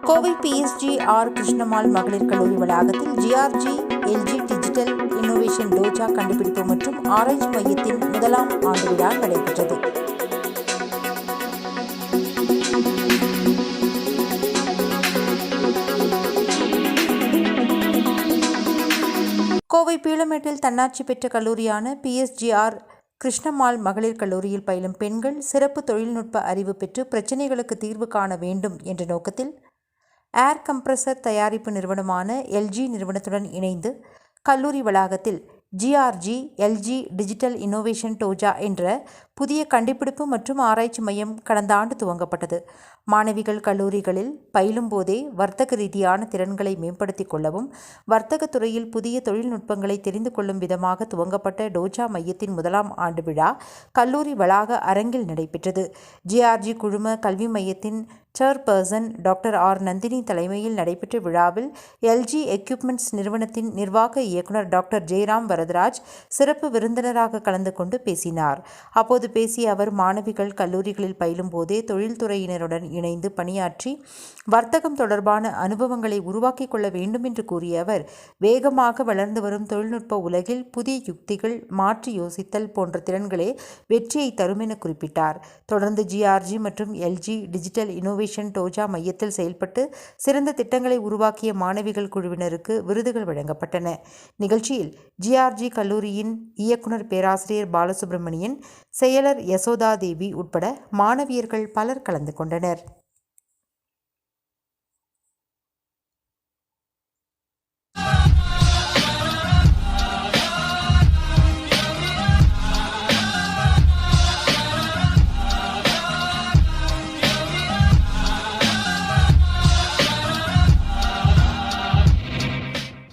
Kovai PSG-R Krishnammal மகளிர் கல்லூரி வளாகத்தில் GRG LG டிஜிட்டல் இன்னோவேஷன் டோஜா கண்டுபிடிப்பு மற்றும் ஆராய்ச்சி மையத்தின் முதலாம் ஆண்டு விழா நடைபெற்றது. கோவை பீளமேட்டில் தன்னாட்சி பெற்ற கல்லூரியான PSG-R கிருஷ்ணம்மாள் மகளிர் கல்லூரியில் பயிலும் பெண்கள் சிறப்பு தொழில்நுட்ப அறிவு பெற்று பிரச்சினைகளுக்கு தீர்வு காண வேண்டும் என்ற நோக்கத்தில் ஏர் கம்ப்ரஸர் தயாரிப்பு நிறுவனமான LG நிறுவனத்துடன் இணைந்து கல்லூரி வளாகத்தில் GRG LG டிஜிட்டல் இன்னோவேஷன் டோஜா என்ற புதிய கண்டுபிடிப்பு மற்றும் ஆராய்ச்சி மையம் கடந்த ஆண்டு துவங்கப்பட்டது. மாணவிகள் கல்லூரிகளில் பயிலும் போதே வர்த்தக ரீதியான திறன்களை மேம்படுத்திக் கொள்ளவும், வர்த்தக துறையில் புதிய தொழில்நுட்பங்களை தெரிந்து கொள்ளும் விதமாக துவங்கப்பட்ட டோஜா மையத்தின் முதலாம் ஆண்டு விழா கல்லூரி வளாக அரங்கில் நடைபெற்றது. GRG குழும கல்வி மையத்தின் சேர்பர்சன் டாக்டர் R. நந்தினி தலைமையில் நடைபெற்ற விழாவில் LG எக்யூப்மெண்ட்ஸ் நிறுவனத்தின் நிர்வாக இயக்குநர் டாக்டர் ஜெயராம் வரதராஜ் சிறப்பு விருந்தினராக கலந்து கொண்டு பேசினார். அப்போது பேசிய அவர், மாணவிகள் கல்லூரிகளில் பயிலும் போதே தொழில்துறையினருடன் இணைந்து பணியாற்றி வர்த்தகம் தொடர்பான அனுபவங்களை உருவாக்கிக் கொள்ள வேண்டும் என்று கூறிய அவர், வேகமாக வளர்ந்து வரும் தொழில்நுட்ப உலகில் புதிய யுக்திகள், மாற்றி யோசித்தல் போன்ற திறன்களே வெற்றியை தரும் என குறிப்பிட்டார். தொடர்ந்து GRG மற்றும் LG டிஜிட்டல் இன்னோவேஷன் டோஜா மையத்தில் செயல்பட்டு சிறந்த திட்டங்களை உருவாக்கிய மாணவிகள் குழுவினருக்கு விருதுகள் வழங்கப்பட்டன. நிகழ்ச்சியில் GRG கல்லூரியின் இயக்குநர் பேராசிரியர் பாலசுப்ரமணியன், செயலர் யசோதா தேவி உட்பட மாணவியர்கள் பலர் கலந்து கொண்டனர்.